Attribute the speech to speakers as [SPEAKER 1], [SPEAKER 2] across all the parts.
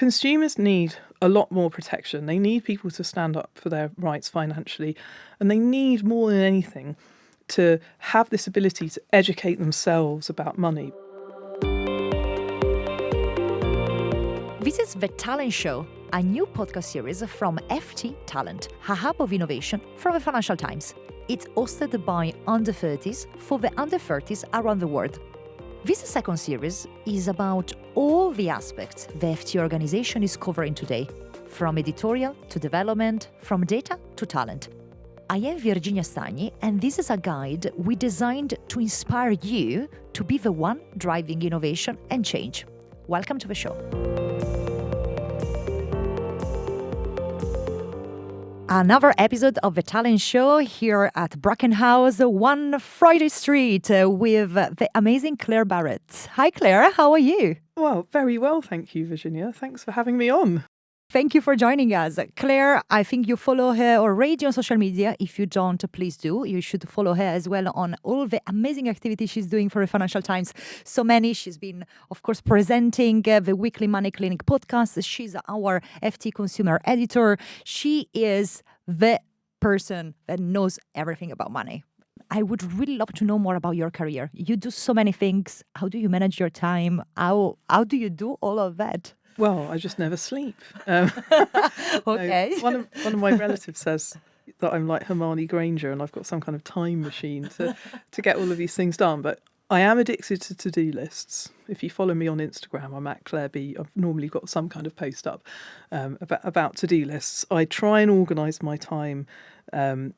[SPEAKER 1] consumers need a lot more protection. They need people to stand up for their rights financially, and they need more than anything to have this ability to educate themselves about money.
[SPEAKER 2] This is The Talent Show, a new podcast series from FT Talent, a hub of innovation from the Financial Times. It's hosted by under 30s for the under 30s around the world. This second series is about all the aspects the FT organization is covering today, from editorial to development, from data to talent. I am Virginia Stagni, and this is a guide we designed to inspire you to be the one driving innovation and change. Welcome to the show. Another episode of The Talent Show here at Brackenhouse, 1 Friday Street, with the amazing Claer Barrett. Hi, Claer. How are you?
[SPEAKER 1] Well, very well, thank you, Virginia. Thanks for having me on.
[SPEAKER 2] Thank you for joining us. Claer, I think you follow her already on social media. If you don't, please do. You should follow her as well on all the amazing activities she's doing for the Financial Times. So many. She's been, of course, presenting the weekly Money Clinic podcast. She's our FT consumer editor. She is the person that knows everything about money. I would really love to know more about your career. You do so many things. How do you manage your time? How do you do all of that?
[SPEAKER 1] Well, I just never sleep.
[SPEAKER 2] Okay.
[SPEAKER 1] One of my relatives says that I'm like Hermione Granger and I've got some kind of time machine to get all of these things done. But I am addicted to to-do lists. If you follow me on Instagram, I'm at Claer B. I've normally got some kind of post up about to-do lists. I try and organise my time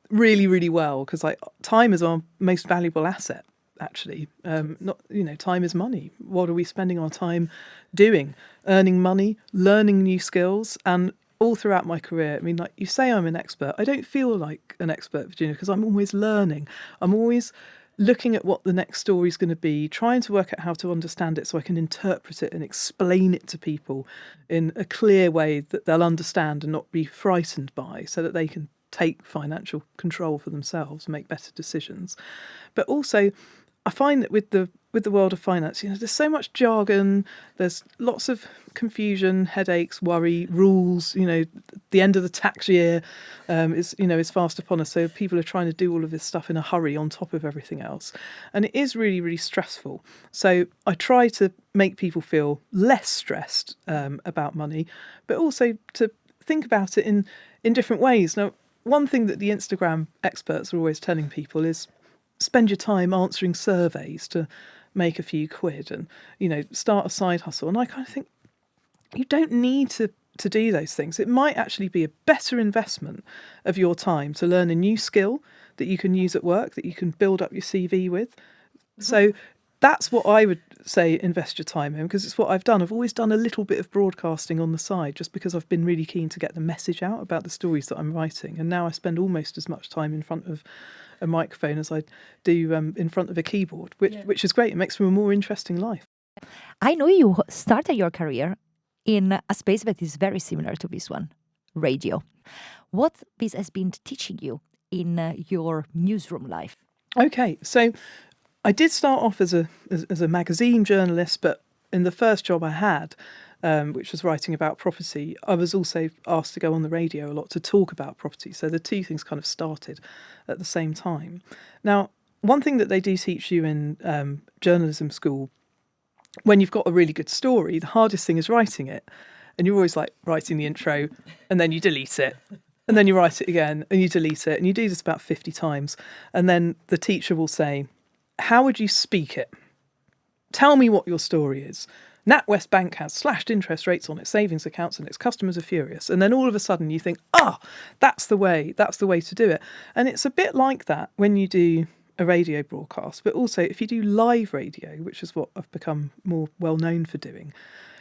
[SPEAKER 1] really, really well because time is our most valuable asset. Actually, time is money. What are we spending our time doing? Earning money, learning new skills, and all throughout my career. I mean, like you say, I'm an expert. I don't feel like an expert, Virginia, because I'm always learning. I'm always looking at what the next story is going to be, trying to work out how to understand it so I can interpret it and explain it to people in a clear way that they'll understand and not be frightened by, so that they can take financial control for themselves and make better decisions. But also, I find that with the world of finance, there's so much jargon, there's lots of confusion, headaches, worry, rules. The end of the tax year is fast upon us, so people are trying to do all of this stuff in a hurry on top of everything else, and it is really, really stressful. So I try to make people feel less stressed about money, but also to think about it in different ways. Now, one thing that the Instagram experts are always telling people is spend your time answering surveys to make a few quid and, start a side hustle. And I kind of think you don't need to do those things. It might actually be a better investment of your time to learn a new skill that you can use at work, that you can build up your CV with. Mm-hmm. So that's what I would say invest your time in, because it's what I've done. I've always done a little bit of broadcasting on the side just because I've been really keen to get the message out about the stories that I'm writing. And now I spend almost as much time in front of a microphone as I do in front of a keyboard, which is great. It makes for a more interesting life.
[SPEAKER 2] I know you started your career in a space that is very similar to this one, radio. What this has been teaching you in your newsroom life?
[SPEAKER 1] Okay, so I did start off as a magazine journalist, but in the first job I had, which was writing about property, I was also asked to go on the radio a lot to talk about property. So the two things kind of started at the same time. Now, one thing that they do teach you in journalism school, when you've got a really good story, the hardest thing is writing it. And you're always like writing the intro and then you delete it. And then you write it again and you delete it. And you do this about 50 times. And then the teacher will say, how would you speak it? Tell me what your story is. NatWest Bank has slashed interest rates on its savings accounts and its customers are furious. And then all of a sudden you think, that's the way to do it. And it's a bit like that when you do a radio broadcast, but also if you do live radio, which is what I've become more well known for doing,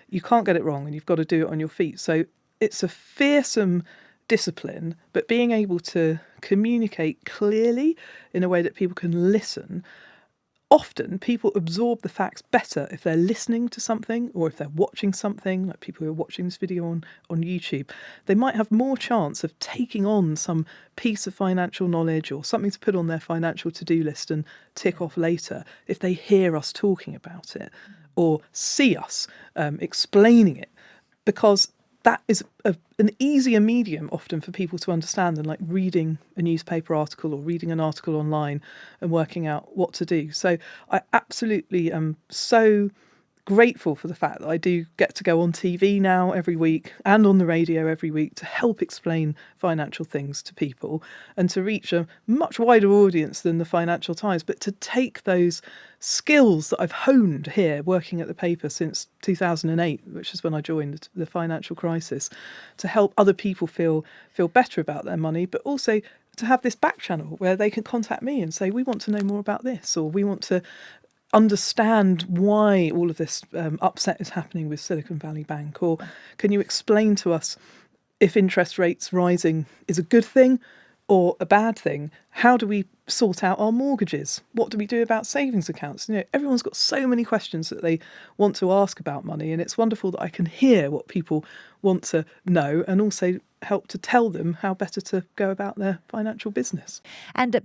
[SPEAKER 1] you can't get it wrong and you've got to do it on your feet. So it's a fearsome discipline, but being able to communicate clearly in a way that people can listen. Often people absorb the facts better if they're listening to something or if they're watching something, like people who are watching this video on YouTube. They might have more chance of taking on some piece of financial knowledge or something to put on their financial to-do list and tick off later if they hear us talking about it or see us explaining it. because that is an easier medium often for people to understand than like reading a newspaper article or reading an article online and working out what to do. So I absolutely am so grateful for the fact that I do get to go on TV now every week and on the radio every week to help explain financial things to people and to reach a much wider audience than the Financial Times, but to take those skills that I've honed here working at the paper since 2008, which is when I joined the financial crisis, to help other people feel better about their money, but also to have this back channel where they can contact me and say, we want to know more about this, or we want to understand why all of this upset is happening with Silicon Valley Bank, or can you explain to us if interest rates rising is a good thing or a bad thing? How do we sort out our mortgages? What do we do about savings accounts? You know, everyone's got so many questions that they want to ask about money, and it's wonderful that I can hear what people want to know and also help to tell them how better to go about their financial business.
[SPEAKER 2] And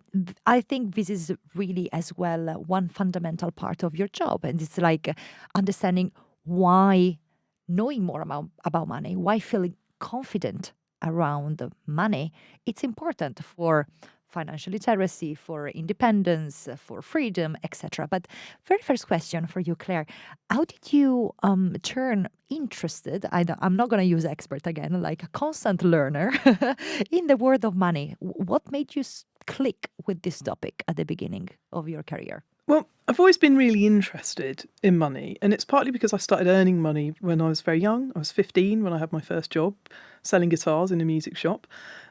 [SPEAKER 2] I think this is really as well one fundamental part of your job. And it's like understanding why, knowing more about money, why feeling confident around money, it's important for financial literacy, for independence, for freedom, etc. But very first question for you, Claire, how did you turn interested, I'm not going to use expert again, like a constant learner in the world of money? What made you click with this topic at the beginning of your career?
[SPEAKER 1] Well, I've always been really interested in money, and it's partly because I started earning money when I was very young. I was 15 when I had my first job, selling guitars in a music shop.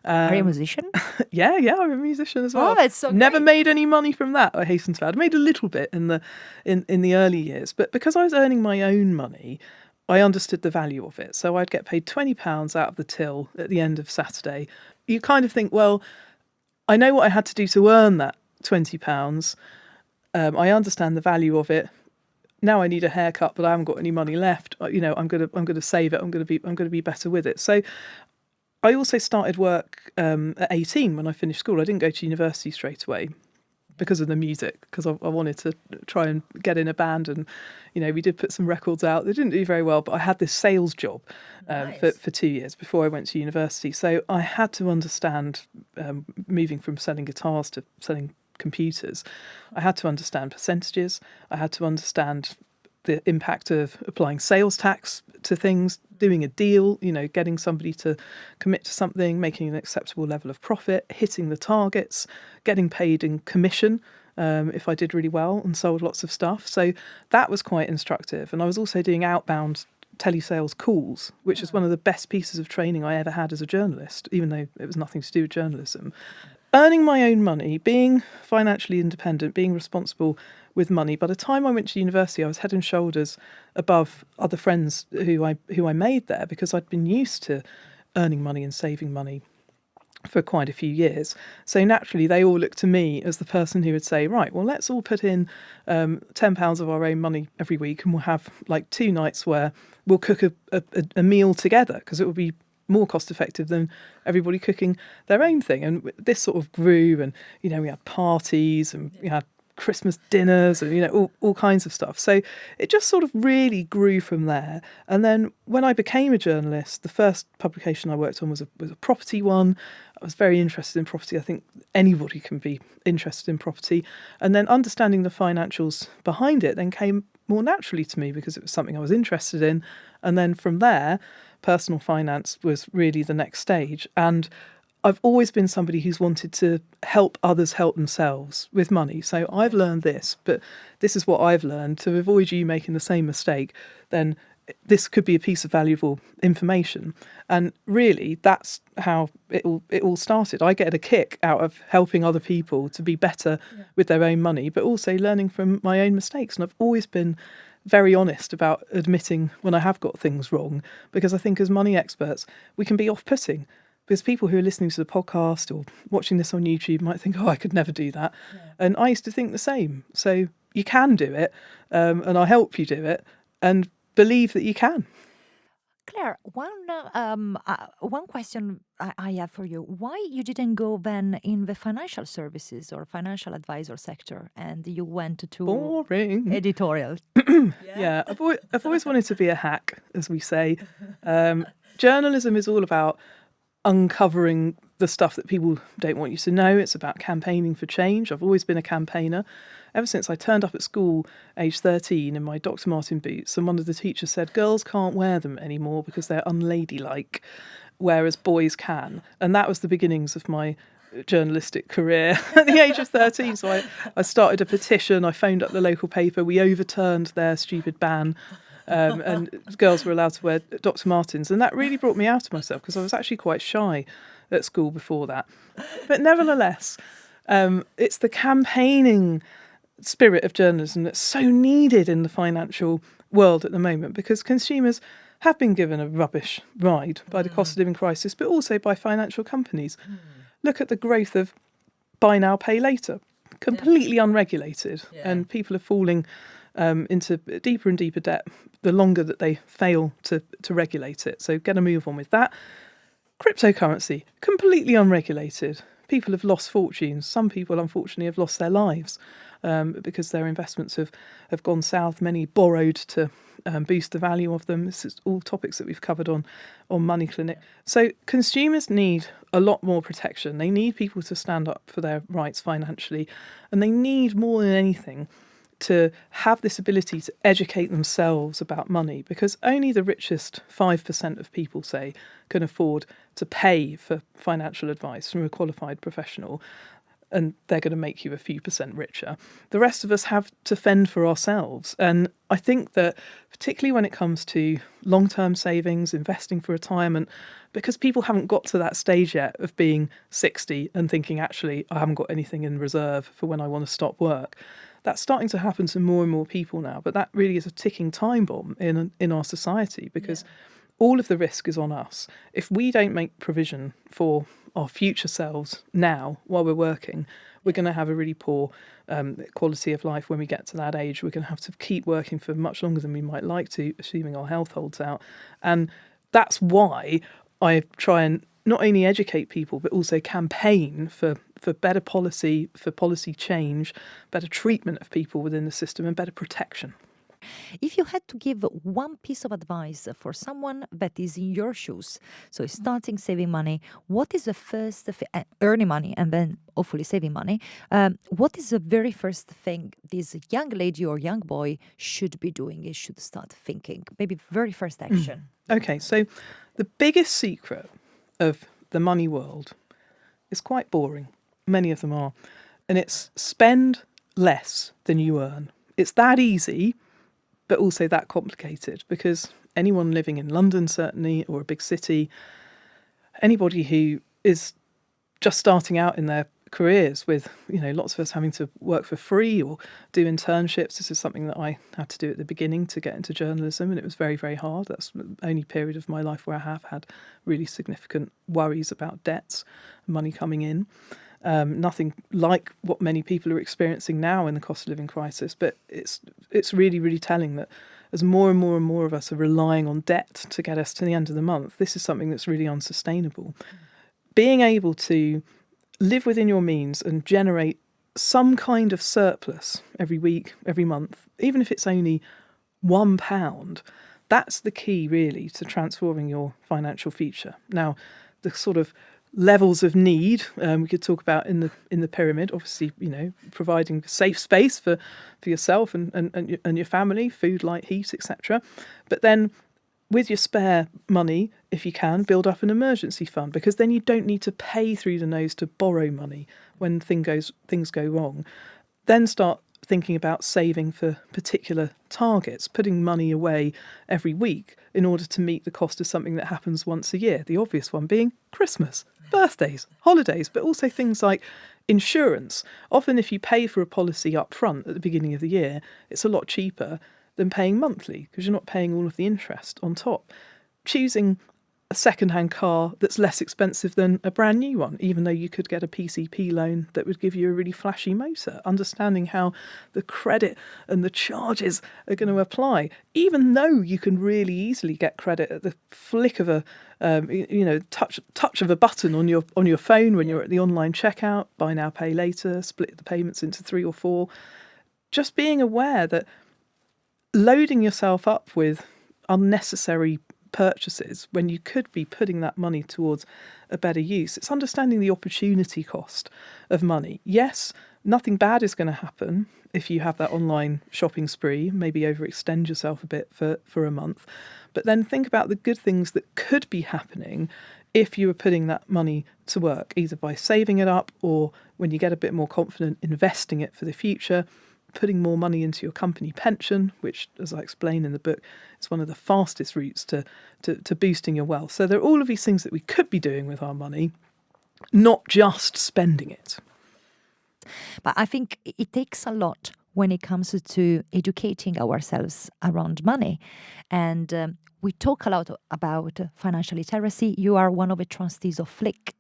[SPEAKER 2] Are you a musician?
[SPEAKER 1] Yeah, I'm a musician as well.
[SPEAKER 2] Oh, that's so
[SPEAKER 1] Never
[SPEAKER 2] great.
[SPEAKER 1] made any money from that, I hasten to add. I made a little bit in the early years, but because I was earning my own money, I understood the value of it. So I'd get paid £20 out of the till at the end of Saturday. You kind of think, well, I know what I had to do to earn that £20. I understand the value of it. Now I need a haircut, but I haven't got any money left. You know, I'm gonna save it. I'm gonna be better with it. So I also started work at 18 when I finished school. I didn't go to university straight away because of the music, because I wanted to try and get in a band, and you know, we did put some records out. They didn't do very well, but I had this sales job for 2 years before I went to university. So I had to understand moving from selling guitars to selling computers. I had to understand percentages. I had to understand the impact of applying sales tax to things, doing a deal, you know, getting somebody to commit to something, making an acceptable level of profit, hitting the targets, getting paid in commission if I did really well and sold lots of stuff. So that was quite instructive. And I was also doing outbound telesales calls, which is one of the best pieces of training I ever had as a journalist, even though it was nothing to do with journalism. Earning my own money, being financially independent, being responsible with money. By the time I went to university, I was head and shoulders above other friends who I made there, because I'd been used to earning money and saving money for quite a few years. So naturally, they all looked to me as the person who would say, right, well, let's all put in £10 of our own money every week, and we'll have like 2 nights where we'll cook a meal together, because it will be more cost effective than everybody cooking their own thing. And this sort of grew, and you know, we had parties and we had Christmas dinners and, you know, all kinds of stuff. So it just sort of really grew from there. And then when I became a journalist, the first publication I worked on was a property one. I was very interested in property. I think anybody can be interested in property. And then understanding the financials behind it then came more naturally to me, because it was something I was interested in. And then from there, personal finance was really the next stage. And I've always been somebody who's wanted to help others help themselves with money. So I've learned this, but this is what I've learned. To avoid you making the same mistake, then this could be a piece of valuable information. And really, that's how it all started. I get a kick out of helping other people to be better with their own money, but also learning from my own mistakes. And I've always been very honest about admitting when I have got things wrong, because I think as money experts, we can be off-putting. Because people who are listening to the podcast or watching this on YouTube might think, oh, I could never do that. Yeah. And I used to think the same. So you can do it, and I'll help you do it, and believe that you can.
[SPEAKER 2] Claire, one question I have for you. Why you didn't go then in the financial services or financial advisor sector and you went to
[SPEAKER 1] Boring.
[SPEAKER 2] editorial?
[SPEAKER 1] Yeah, I've always wanted to be a hack, as we say. Journalism is all about uncovering the stuff that people don't want you to know. It's about campaigning for change. I've always been a campaigner. Ever since I turned up at school, age 13, in my Dr. Martin boots, and one of the teachers said, girls can't wear them anymore because they're unladylike, whereas boys can. And that was the beginnings of my journalistic career at the age of 13. So I started a petition. I phoned up the local paper. We overturned their stupid ban. And girls were allowed to wear Dr. Martens. And that really brought me out of myself because I was actually quite shy at school before that. But nevertheless, it's the campaigning spirit of journalism that's so needed in the financial world at the moment, because consumers have been given a rubbish ride by the cost of living crisis, but also by financial companies. Look at the growth of buy now, pay later, completely unregulated, and people are falling into deeper and deeper debt the longer that they fail to regulate it. So get a move on with that. Cryptocurrency, completely unregulated. People have lost fortunes. Some people, unfortunately, have lost their lives because their investments have gone south. Many borrowed to boost the value of them. This is all topics that we've covered on Money Clinic. So consumers need a lot more protection. They need people to stand up for their rights financially, and they need more than anything to have this ability to educate themselves about money, because only the richest 5% of people, say, can afford to pay for financial advice from a qualified professional, and they're going to make you a few percent richer. The rest of us have to fend for ourselves. And I think that particularly when it comes to long-term savings, investing for retirement, because people haven't got to that stage yet of being 60 and thinking, actually, I haven't got anything in reserve for when I want to stop work. That's starting to happen to more and more people now, but that really is a ticking time bomb in our society, because all of the risk is on us. If we don't make provision for our future selves now while we're working, we're going to have a really poor quality of life when we get to that age. We're going to have to keep working for much longer than we might like to, assuming our health holds out. And that's why I try and not only educate people, but also campaign for better policy, for policy change, better treatment of people within the system, and better protection.
[SPEAKER 2] If you had to give one piece of advice for someone that is in your shoes, so starting saving money, what is the first earning money and then hopefully saving money? What is the very first thing this young lady or young boy should be doing? It should start thinking, maybe very first action.
[SPEAKER 1] Okay, so the biggest secret of the money world is quite boring. Many of them are. And it's spend less than you earn. It's that easy, but also that complicated, because anyone living in London, certainly, or a big city, anybody who is just starting out in their careers with, lots of us having to work for free or do internships. This is something that I had to do at the beginning to get into journalism, and it was very, very hard. That's the only period of my life where I have had really significant worries about debts, money coming in. Nothing like what many people are experiencing now in the cost of living crisis, but it's really, really telling that as more and more and more of us are relying on debt to get us to the end of the month, this is something that's really unsustainable. Being able to live within your means and generate some kind of surplus every week, every month, even if it's only £1, that's the key really to transforming your financial future. Now, the sort of levels of need we could talk about in the pyramid, obviously, providing safe space for yourself and your family, food, light, heat, etc. But then with your spare money, if you can, build up an emergency fund, because then you don't need to pay through the nose to borrow money when things go wrong. Then start thinking about saving for particular targets, putting money away every week in order to meet the cost of something that happens once a year. The obvious one being Christmas, birthdays, holidays, but also things like insurance. Often if you pay for a policy up front at the beginning of the year, it's a lot cheaper than paying monthly because you're not paying all of the interest on top. Choosing a second-hand car that's less expensive than a brand new one, even though you could get a PCP loan that would give you a really flashy motor. Understanding how the credit and the charges are going to apply, even though you can really easily get credit at the flick of a touch of a button on your phone when you're at the online checkout, buy now, pay later, split the payments into 3 or 4. Just being aware that loading yourself up with unnecessary purchases when you could be putting that money towards a better use. It's understanding the opportunity cost of money. Yes, nothing bad is going to happen if you have that online shopping spree, maybe overextend yourself a bit for a month. But then think about the good things that could be happening if you were putting that money to work, either by saving it up or, when you get a bit more confident, investing it for the future, putting more money into your company pension, which, as I explain in the book, is one of the fastest routes to boosting your wealth. So there are all of these things that we could be doing with our money, not just spending it.
[SPEAKER 2] But I think it takes a lot when it comes to educating ourselves around money. And we talk a lot about financial literacy. You are one of the trustees of FLIC.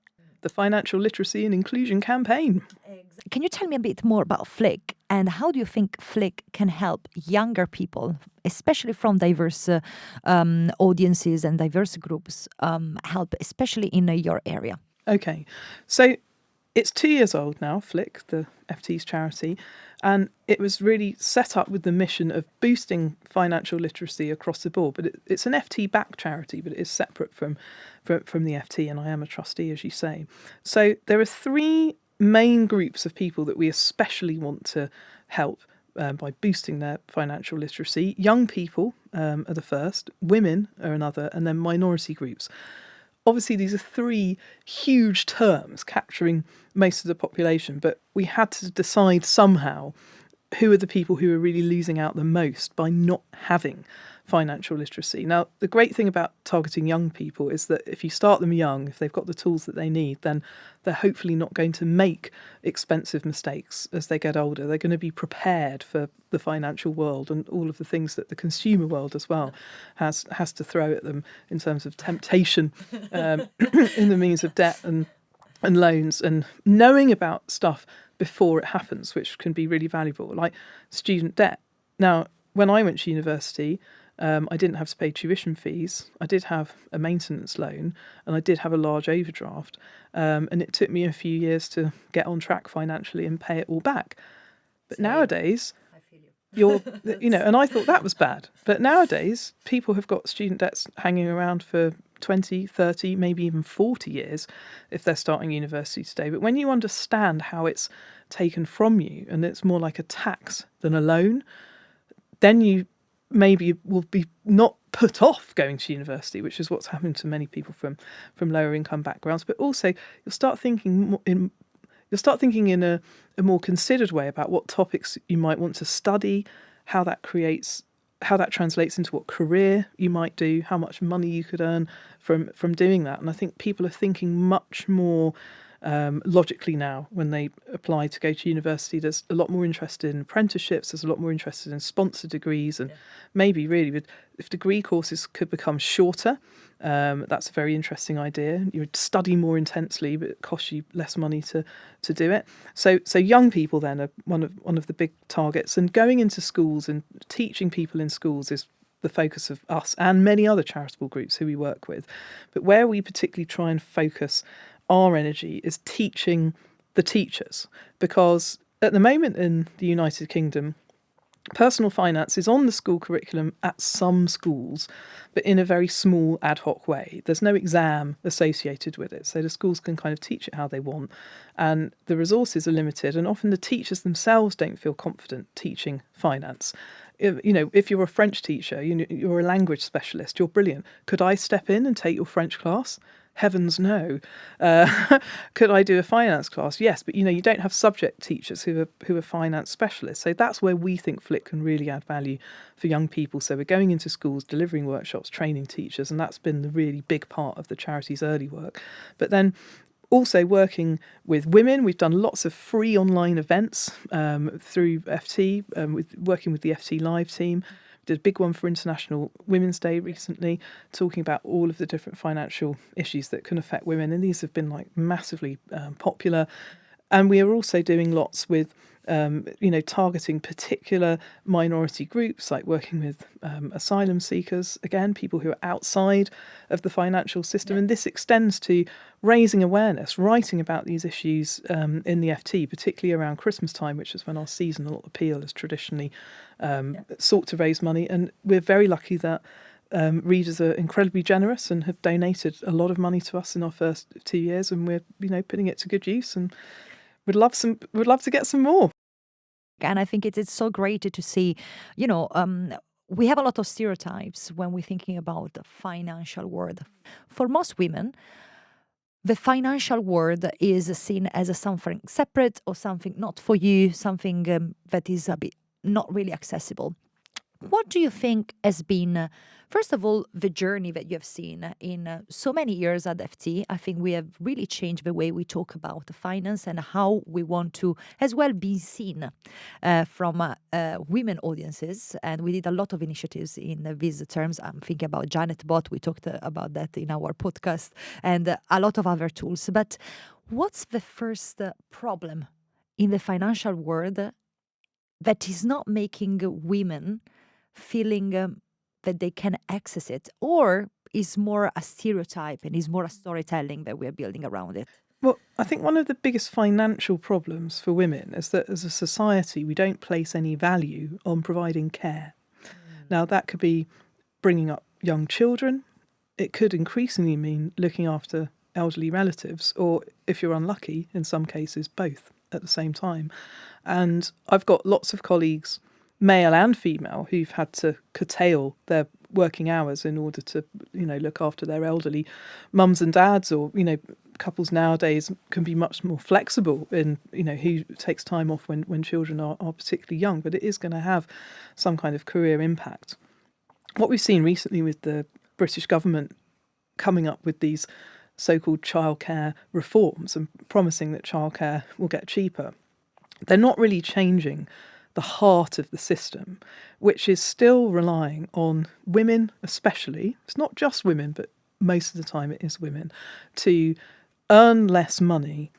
[SPEAKER 1] The Financial Literacy and Inclusion Campaign.
[SPEAKER 2] Can you tell me a bit more about FLIC, and how do you think FLIC can help younger people, especially from diverse audiences and diverse groups, help, especially in your area?
[SPEAKER 1] Okay, so it's 2 years old now, FLIC, the FT's charity, and it was really set up with the mission of boosting financial literacy across the board. But it's an FT-backed charity, but it is separate from the FT, and I am a trustee, as you say. So there are 3 main groups of people that we especially want to help by boosting their financial literacy. Young people are the first, women are another, and then minority groups. Obviously, these are 3 huge terms capturing most of the population, but we had to decide somehow who are the people who are really losing out the most by not having financial literacy. Now, the great thing about targeting young people is that if you start them young, if they've got the tools that they need, then they're hopefully not going to make expensive mistakes as they get older. They're going to be prepared for the financial world and all of the things that the consumer world as well has to throw at them in terms of temptation in the means of debt and loans, and knowing about stuff before it happens, which can be really valuable, like student debt. Now, when I went to university, I didn't have to pay tuition fees. I did have a maintenance loan, and I did have a large overdraft. And it took me a few years to get on track financially and pay it all back. But nowadays, and I thought that was bad. But nowadays, people have got student debts hanging around for 20, 30, maybe even 40 years if they're starting university today. But when you understand how it's taken from you and it's more like a tax than a loan, then you maybe will be not put off going to university, which is what's happened to many people from lower income backgrounds. But also you'll start thinking in a more considered way about what topics you might want to study, how that translates into what career you might do, how much money you could earn from doing that. And I think people are thinking much more logically now when they apply to go to university. There's a lot more interested in apprenticeships, there's a lot more interested in sponsored degrees, and maybe really if degree courses could become shorter, that's a very interesting idea. You would study more intensely, but it costs you less money to do it. So young people then are one of the big targets, and going into schools and teaching people in schools is the focus of us and many other charitable groups who we work with. But where we particularly try and focus our energy is teaching the teachers, because at the moment in the United Kingdom, personal finance is on the school curriculum at some schools, but in a very small ad hoc way. There's no exam associated with it, so the schools can kind of teach it how they want, and the resources are limited, and often the teachers themselves don't feel confident teaching finance. If you're a French teacher, you're a language specialist, you're brilliant. Could I step in and take your French class? Heavens no. Could I do a finance class? Yes, but you don't have subject teachers who are finance specialists. So that's where we think FLIC can really add value for young people. So we're going into schools, delivering workshops, training teachers, and that's been the really big part of the charity's early work. But then also working with women, we've done lots of free online events through FT, working with the FT Live team. did a big one for International Women's Day recently, talking about all of the different financial issues that can affect women. And these have been like massively popular. And we are also doing lots with, targeting particular minority groups, like working with asylum seekers, again, people who are outside of the financial system. And this extends to raising awareness, writing about these issues in the FT, particularly around Christmas time, which is when our seasonal appeal is traditionally sought to raise money. And we're very lucky that readers are incredibly generous and have donated a lot of money to us in our first 2 years, and we're putting it to good use, and would love to get some more.
[SPEAKER 2] And I think it's so great to see, we have a lot of stereotypes when we're thinking about the financial world. For most women, the financial world is seen as something separate or something not for you, something that is a bit not really accessible. What do you think has been, first of all, the journey that you have seen in so many years at FT? I think we have really changed the way we talk about finance and how we want to as well be seen from women audiences. And we did a lot of initiatives in these terms. I'm thinking about Janet Bot. We talked about that in our podcast, and a lot of other tools. But what's the first problem in the financial world that is not making women feeling that they can access it, or is more a stereotype and is more a storytelling that we're building around it?
[SPEAKER 1] Well, I think one of the biggest financial problems for women is that as a society, we don't place any value on providing care. Now, that could be bringing up young children. It could increasingly mean looking after elderly relatives, or if you're unlucky, in some cases, both at the same time. And I've got lots of colleagues, male and female, who've had to curtail their working hours in order to, look after their elderly mums and dads, or, couples nowadays can be much more flexible in, who takes time off when children are particularly young, but it is going to have some kind of career impact. What we've seen recently with the British government coming up with these so-called childcare reforms and promising that childcare will get cheaper, they're not really changing the heart of the system, which is still relying on women especially, it's not just women, but most of the time it is women, to earn less money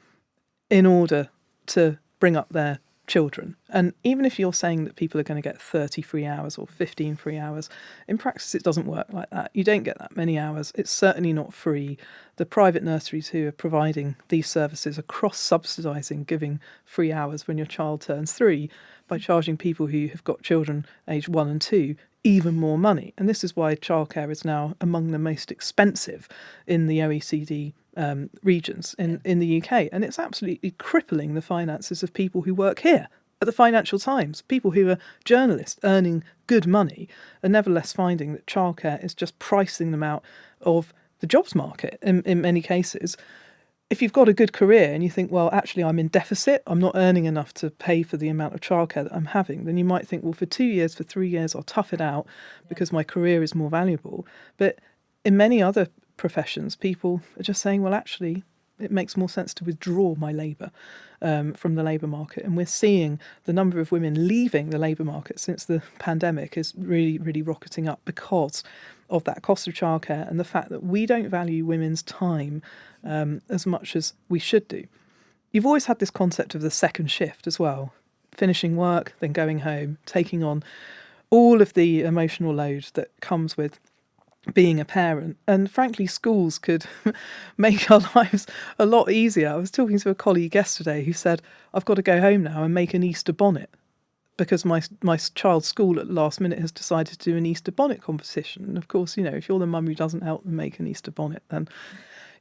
[SPEAKER 1] in order to bring up their children. And even if you're saying that people are going to get 30 free hours or 15 free hours, in practice it doesn't work like that. You don't get that many hours. It's certainly not free. The private nurseries who are providing these services are cross-subsidising giving free hours when your child turns 3 by charging people who have got children aged 1 and 2 even more money. And this is why childcare is now among the most expensive in the OECD regions in the UK. And it's absolutely crippling the finances of people who work here at the Financial Times, people who are journalists earning good money, and nevertheless finding that childcare is just pricing them out of the jobs market in many cases. If you've got a good career and you think, well, actually I'm in deficit, I'm not earning enough to pay for the amount of childcare that I'm having, then you might think, well, for 2 years, for 3 years, I'll tough it out because my career is more valuable. But in many other professions, people are just saying, well, actually, it makes more sense to withdraw my labour from the labour market. And we're seeing the number of women leaving the labour market since the pandemic is really, really rocketing up because of that cost of childcare and the fact that we don't value women's time as much as we should do. You've always had this concept of the second shift as well, finishing work, then going home, taking on all of the emotional load that comes with being a parent. And frankly, schools could make our lives a lot easier. I was talking to a colleague yesterday who said, I've got to go home now and make an Easter bonnet because my child's school at the last minute has decided to do an Easter bonnet competition. And of course, if you're the mum who doesn't help them make an Easter bonnet, then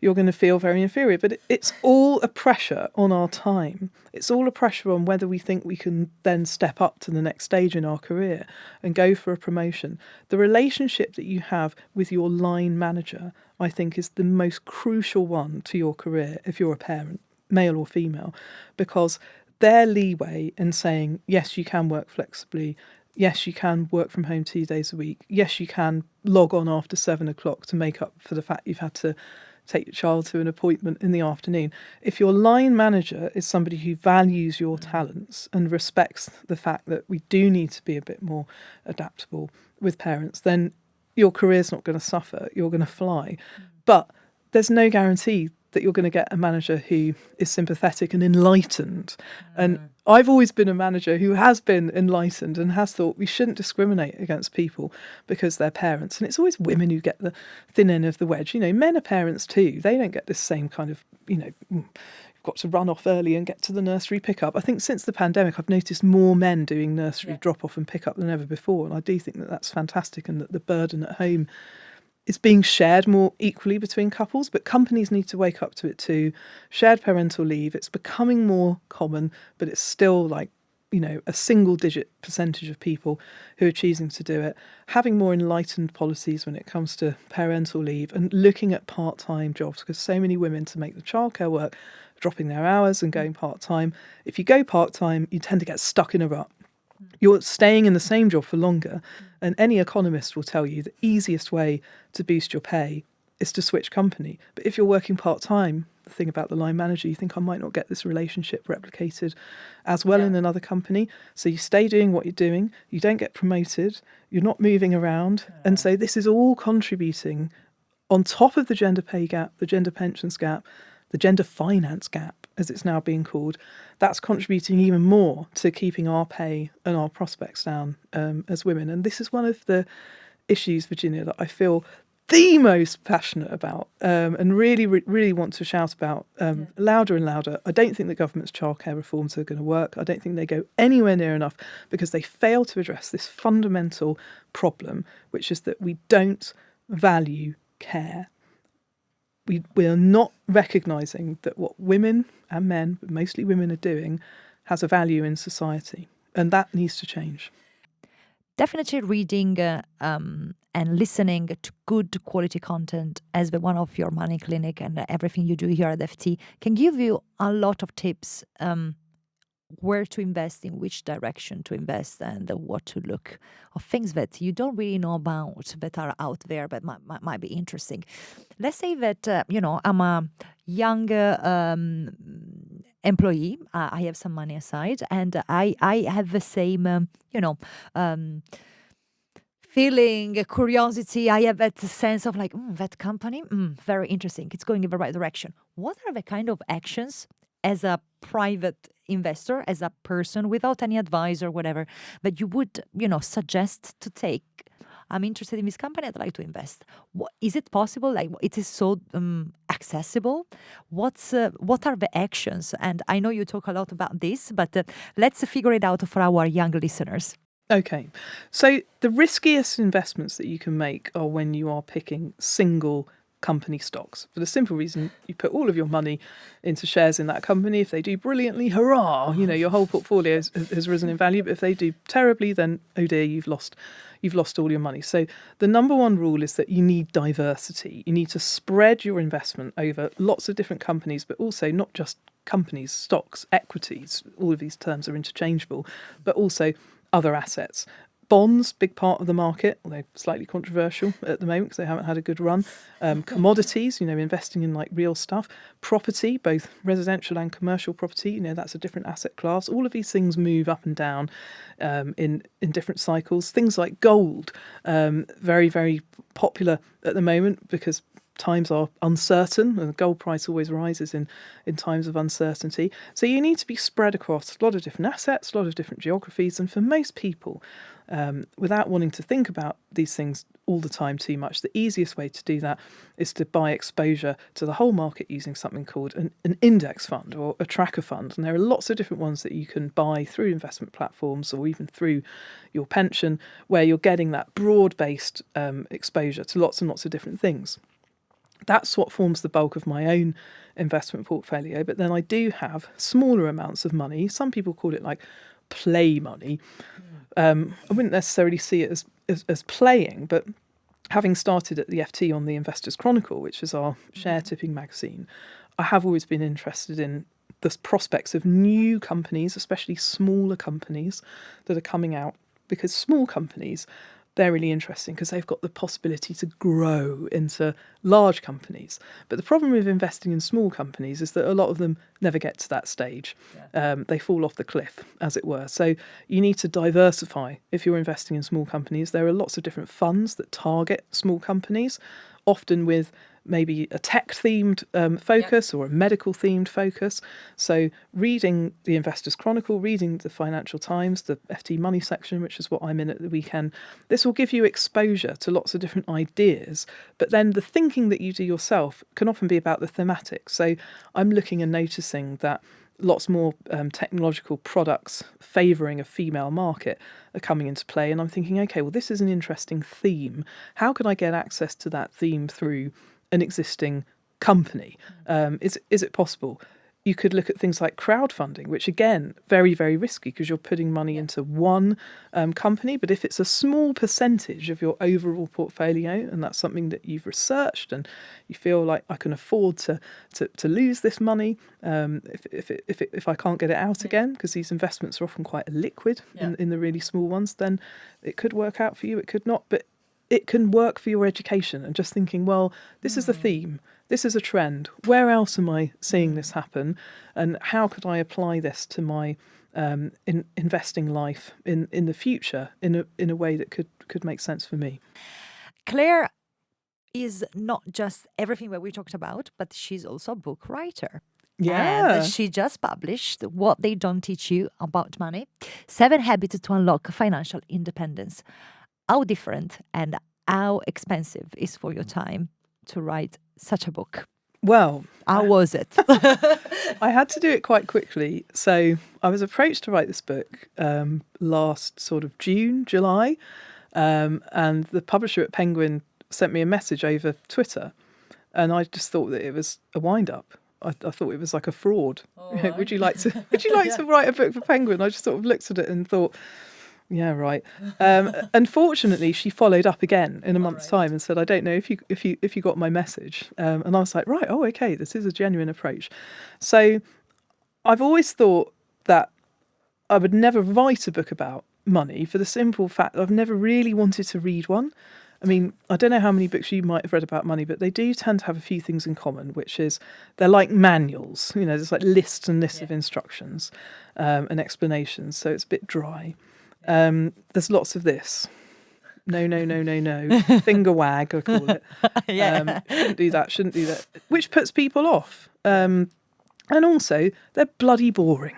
[SPEAKER 1] you're going to feel very inferior. But it's all a pressure on our time. It's all a pressure on whether we think we can then step up to the next stage in our career and go for a promotion. The relationship that you have with your line manager, I think, is the most crucial one to your career if you're a parent, male or female, because their leeway in saying, yes, you can work flexibly, yes, you can work from home 2 days a week, yes, you can log on after 7 o'clock to make up for the fact you've had to take your child to an appointment in the afternoon. If your line manager is somebody who values your talents and respects the fact that we do need to be a bit more adaptable with parents, then your career's not going to suffer. You're going to fly. But there's no guarantee that you're going to get a manager who is sympathetic and enlightened. And I've always been a manager who has been enlightened and has thought we shouldn't discriminate against people because they're parents. And it's always women who get the thin end of the wedge. You know, men are parents too. They don't get this same kind of, you know, you've got to run off early and get to the nursery pickup. I think since the pandemic, I've noticed more men doing nursery drop-off and pick-up than ever before. And I do think that that's fantastic, and that the burden at home is being shared more equally between couples, but companies need to wake up to it too. Shared parental leave, it's becoming more common, but it's still like, you know, a single-digit percentage of people who are choosing to do it. Having more enlightened policies when it comes to parental leave, and looking at part-time jobs, because so many women, to make the childcare work, dropping their hours and going part-time. If you go part-time, you tend to get stuck in a rut. You're staying in the same job for longer, and any economist will tell you the easiest way to boost your pay is to switch company. But if you're working part-time, the thing about the line manager, you think I might not get this relationship replicated as well in another company. So you stay doing what you're doing, you don't get promoted, you're not moving around. And so this is all contributing on top of the gender pay gap, the gender pensions gap, the gender finance gap, as it's now being called. That's contributing even more to keeping our pay and our prospects down as women. And this is one of the issues, Virginia, that I feel the most passionate about and really want to shout about louder and louder. I don't think the government's childcare reforms are going to work. I don't think they go anywhere near enough, because they fail to address this fundamental problem, which is that we don't value care. We are not recognising that what women and men, but mostly women, are doing has a value in society, and that needs to change.
[SPEAKER 2] Definitely reading and listening to good quality content as the one of your money clinic and everything you do here at FT can give you a lot of tips where to invest, in which direction to invest, and what to look of things that you don't really know about that are out there but might be interesting. Let's say that I'm a young employee. I have some money aside, and I have the same feeling, curiosity. I have that sense of like, that company, very interesting. It's going in the right direction. What are the kind of actions as a private investor, as a person without any advice or whatever, that you would, suggest to take? I'm interested in this company, I'd like to invest. Is it possible? Like, it is so accessible? What are the actions? And I know you talk a lot about this, but let's figure it out for our young listeners.
[SPEAKER 1] Okay, so the riskiest investments that you can make are when you are picking single company stocks, for the simple reason you put all of your money into shares in that company. If they do brilliantly, hurrah, your whole portfolio has risen in value. But if they do terribly, then oh dear, you've lost all your money. So the number one rule is that you need diversity. You need to spread your investment over lots of different companies, but also not just companies, stocks, equities. All of these terms are interchangeable, but also other assets. Bonds, big part of the market, although slightly controversial at the moment because they haven't had a good run. Commodities, investing in like real stuff. Property, both residential and commercial property, that's a different asset class. All of these things move up and down in different cycles. Things like gold, very, very popular at the moment because times are uncertain, and the gold price always rises in times of uncertainty. So you need to be spread across a lot of different assets, a lot of different geographies. And for most people, without wanting to think about these things all the time too much, the easiest way to do that is to buy exposure to the whole market using something called an index fund or a tracker fund. And there are lots of different ones that you can buy through investment platforms or even through your pension, where you're getting that broad-based exposure to lots and lots of different things. That's what forms the bulk of my own investment portfolio. But then I do have smaller amounts of money. Some people call it like play money. I wouldn't necessarily see it as playing, but having started at the FT on the Investors Chronicle, which is our share tipping magazine, I have always been interested in the prospects of new companies, especially smaller companies that are coming out, because small companies they're really interesting because they've got the possibility to grow into large companies. But the problem with investing in small companies is that a lot of them never get to that stage. They fall off the cliff, as it were. So you need to diversify if you're investing in small companies. There are lots of different funds that target small companies, often with maybe a tech-themed focus or a medical-themed focus. So reading the Investors Chronicle, reading the Financial Times, the FT Money section, which is what I'm in at the weekend, this will give you exposure to lots of different ideas. But then the thinking that you do yourself can often be about the thematic. So I'm looking and noticing that lots more technological products favouring a female market are coming into play. And I'm thinking, okay, well, this is an interesting theme. How can I get access to that theme through an existing company? Is it possible? You could look at things like crowdfunding, which again, very, very risky because you're putting money into one company. But if it's a small percentage of your overall portfolio, and that's something that you've researched and you feel like I can afford to lose this money if I can't get it out again, because these investments are often quite illiquid in the really small ones, then it could work out for you, it could not. But it can work for your education, and just thinking, well, this is a theme, this is a trend. Where else am I seeing this happen? And how could I apply this to my investing life in the future in a way that could make sense for me?
[SPEAKER 2] Claire is not just everything that we talked about, but she's also a book writer.
[SPEAKER 1] Yeah.
[SPEAKER 2] And she just published What They Don't Teach You About Money, 7 Habits to Unlock Financial Independence. How different and how expensive is for your time to write such a book?
[SPEAKER 1] Well,
[SPEAKER 2] how was it?
[SPEAKER 1] I had to do it quite quickly. So I was approached to write this book last sort of June, July, and the publisher at Penguin sent me a message over Twitter, and I just thought that it was a wind-up. I thought it was like a fraud. Right. Would you like to write a book for Penguin? I just sort of looked at it and thought, yeah, right. Unfortunately, she followed up again in a month's time and said, I don't know if you got my message. And I was like, right, oh, okay, this is a genuine approach. So I've always thought that I would never write a book about money for the simple fact that I've never really wanted to read one. I mean, I don't know how many books you might have read about money, but they do tend to have a few things in common, which is they're like manuals. You know, there's like lists and lists of instructions and explanations. So it's a bit dry. There's lots of this. No. Finger wag, I call it. Shouldn't do that. Which puts people off. And also, they're bloody boring.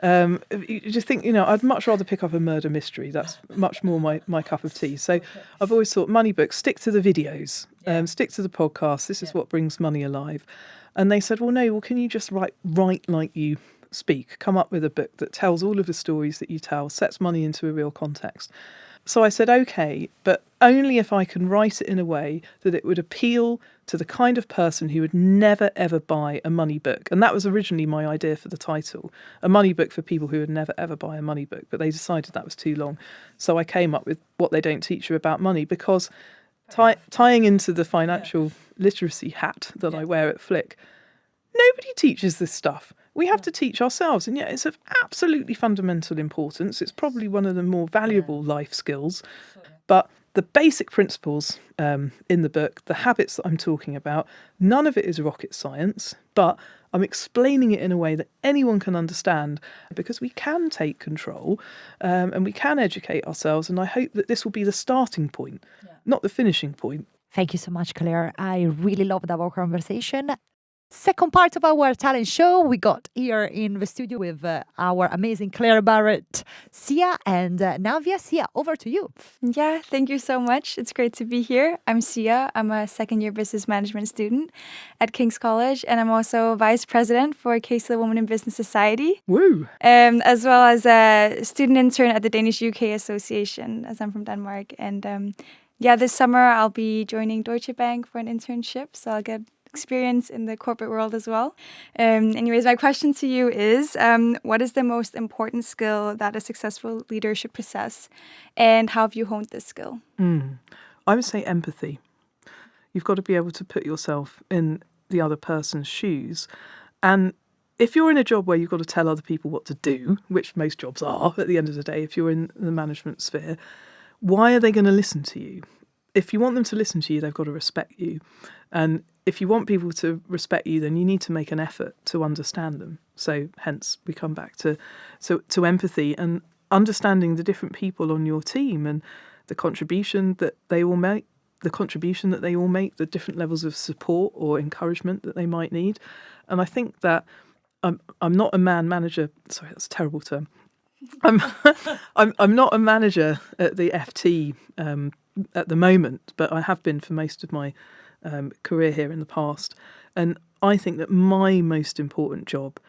[SPEAKER 1] You just think, I'd much rather pick up a murder mystery. That's much more my cup of tea. So I've always thought money books, stick to the videos, stick to the podcasts. This is what brings money alive. And they said, can you just write like you speak, come up with a book that tells all of the stories that you tell, sets money into a real context. So I said, okay, but only if I can write it in a way that it would appeal to the kind of person who would never, ever buy a money book. And that was originally my idea for the title, a money book for people who would never, ever buy a money book. But they decided that was too long. So I came up with What They Don't Teach You About Money, because tying into the financial literacy hat that I wear at Flick, nobody teaches this stuff. We have to teach ourselves, and yet it's of absolutely fundamental importance. It's probably one of the more valuable life skills. But the basic principles in the book, the habits that I'm talking about, none of it is rocket science, but I'm explaining it in a way that anyone can understand, because we can take control and we can educate ourselves. And I hope that this will be the starting point, not the finishing point.
[SPEAKER 2] Thank you so much, Claire. I really loved our conversation. Second part of our talent show, we got here in the studio with our amazing Claer Barrett, Sia, and Navia. Sia, over to you.
[SPEAKER 3] Yeah, thank you so much. It's great to be here. I'm Sia. I'm a second-year business management student at King's College, and I'm also vice president for Case of the Women in Business Society.
[SPEAKER 1] Woo!
[SPEAKER 3] As well as a student intern at the Danish-UK Association, as I'm from Denmark. And this summer I'll be joining Deutsche Bank for an internship, so I'll get experience in the corporate world as well. Anyways, my question to you is, what is the most important skill that a successful leader should possess, and how have you honed this skill?
[SPEAKER 1] I would say empathy. You've got to be able to put yourself in the other person's shoes. And if you're in a job where you've got to tell other people what to do, which most jobs are at the end of the day, if you're in the management sphere, why are they going to listen to you? If you want them to listen to you, they've got to respect you. And if you want people to respect you, then you need to make an effort to understand them. So hence we come back to empathy and understanding the different people on your team and the contribution that they all make, the different levels of support or encouragement that they might need. And I think that I'm not a man manager. Sorry, that's a terrible term. I'm not a manager at the FT at the moment, but I have been for most of my career here in the past. And I think that my most important job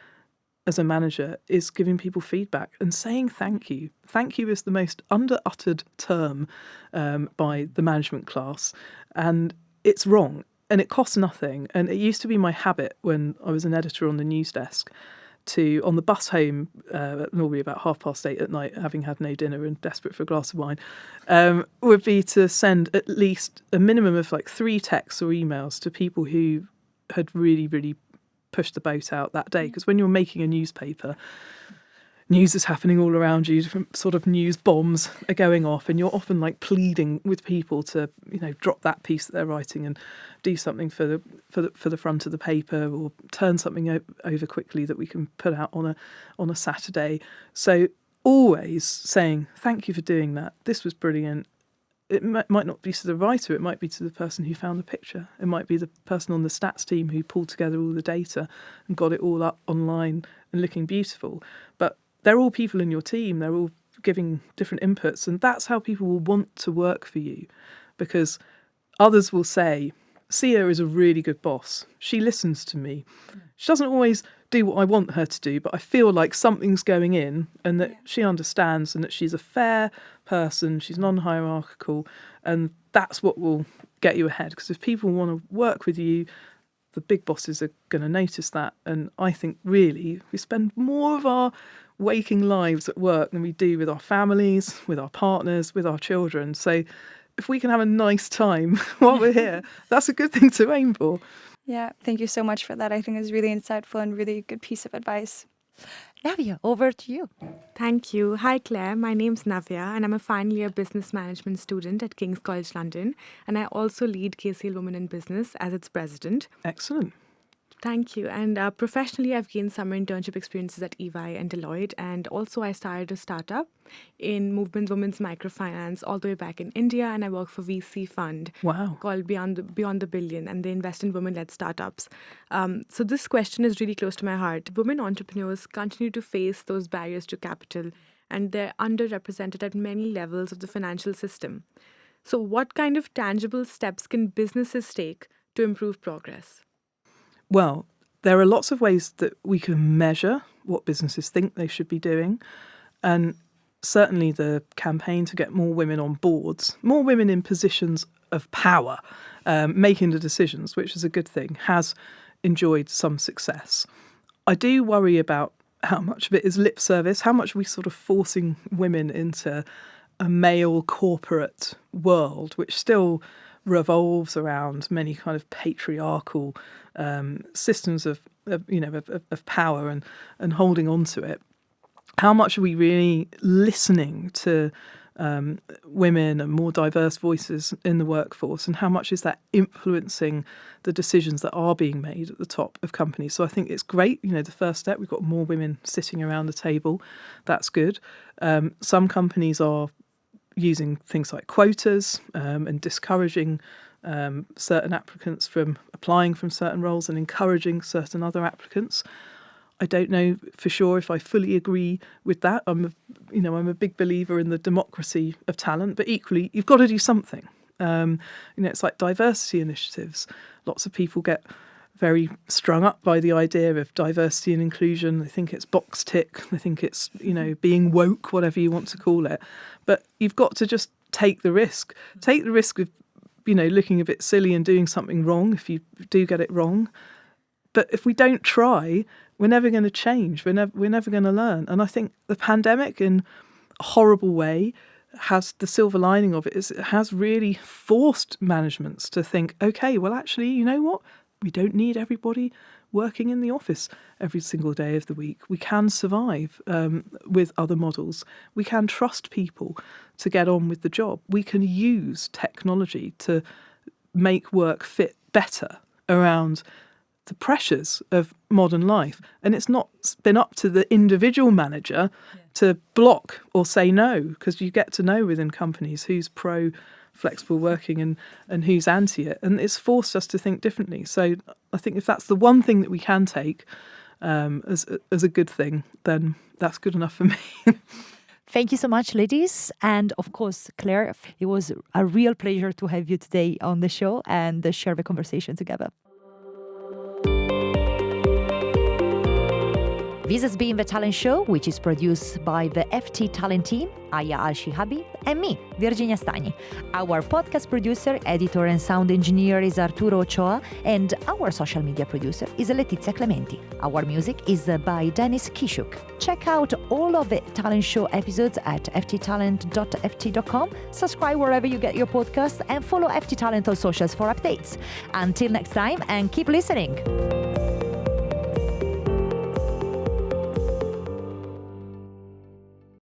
[SPEAKER 1] as a manager is giving people feedback and saying thank you. Thank you is the most under-uttered term by the management class, and it's wrong, and it costs nothing. And it used to be my habit when I was an editor on the news desk to, on the bus home, normally about 8:30 at night, having had no dinner and desperate for a glass of wine, would be to send at least a minimum of like 3 texts or emails to people who had really, really pushed the boat out that day. Because when you're making a newspaper, news is happening all around you, different sort of news bombs are going off, and you're often like pleading with people to, drop that piece that they're writing and do something for the front of the paper, or turn something over quickly that we can put out on a Saturday. So always saying thank you for doing that. This was brilliant. It might not be to the writer, it might be to the person who found the picture. It might be the person on the stats team who pulled together all the data and got it all up online and looking beautiful. But they're all people in your team, they're all giving different inputs, and that's how people will want to work for you, because others will say, Sia is a really good boss. She listens to me. She doesn't always do what I want her to do, but I feel like something's going in, and that she understands, and that she's a fair person, she's non-hierarchical, and that's what will get you ahead. Because if people want to work with you, the big bosses are going to notice that. And I think really we spend more of our waking lives at work than we do with our families, with our partners, with our children. So if we can have a nice time while we're here, that's a good thing to aim for.
[SPEAKER 3] Yeah, thank you so much for that. I think it's really insightful and really good piece of advice.
[SPEAKER 2] Navia, over to you.
[SPEAKER 4] Thank you. Hi, Claire. My name's Navya, and I'm a final year business management student at King's College London. And I also lead KCL Women in Business as its president.
[SPEAKER 1] Excellent.
[SPEAKER 4] Thank you. And professionally, I've gained summer internship experiences at EY and Deloitte. And also, I started a startup in movement women's microfinance all the way back in India. And I work for VC fund called Beyond the Billion. And they invest in women-led startups. So this question is really close to my heart. Women entrepreneurs continue to face those barriers to capital, and they're underrepresented at many levels of the financial system. So what kind of tangible steps can businesses take to improve progress?
[SPEAKER 1] Well, there are lots of ways that we can measure what businesses think they should be doing. And certainly the campaign to get more women on boards, more women in positions of power, making the decisions, which is a good thing, has enjoyed some success. I do worry about how much of it is lip service, how much are we sort of forcing women into a male corporate world, which still revolves around many kind of patriarchal systems of power and holding on to it. How much are we really listening to women and more diverse voices in the workforce, and how much is that influencing the decisions that are being made at the top of companies? So I think it's great, the first step, we've got more women sitting around the table. That's good. Some companies are using things like quotas and discouraging certain applicants from applying from certain roles and encouraging certain other applicants. I don't know for sure if I fully agree with that. I'm a big believer in the democracy of talent, but equally you've got to do something. It's like diversity initiatives. Lots of people get very strung up by the idea of diversity and inclusion. They think it's box tick. They think it's, being woke, whatever you want to call it. But you've got to just take the risk. Take the risk of, looking a bit silly and doing something wrong if you do get it wrong. But if we don't try, we're never going to change. We're never going to learn. And I think the pandemic, in a horrible way, has the silver lining of it is it has really forced managements to think, okay, well, actually, you know what? We don't need everybody working in the office every single day of the week. We can survive with other models. We can trust people to get on with the job. We can use technology to make work fit better around the pressures of modern life. And it's not been up to the individual manager to block or say no, because you get to know within companies who's pro flexible working and who's anti it. And it's forced us to think differently. So I think if that's the one thing that we can take as a good thing, then that's good enough for me.
[SPEAKER 2] Thank you so much, ladies. And of course, Claire, it was a real pleasure to have you today on the show and share the conversation together. This has been The Talent Show, which is produced by the FT Talent team, Aya Al-Shihabi, and me, Virginia Stagni. Our podcast producer, editor and sound engineer is Arturo Ochoa, and our social media producer is Letizia Clementi. Our music is by Dennis Kishuk. Check out all of the Talent Show episodes at fttalent.ft.com, subscribe wherever you get your podcast, and follow FT Talent on socials for updates. Until next time, and keep listening.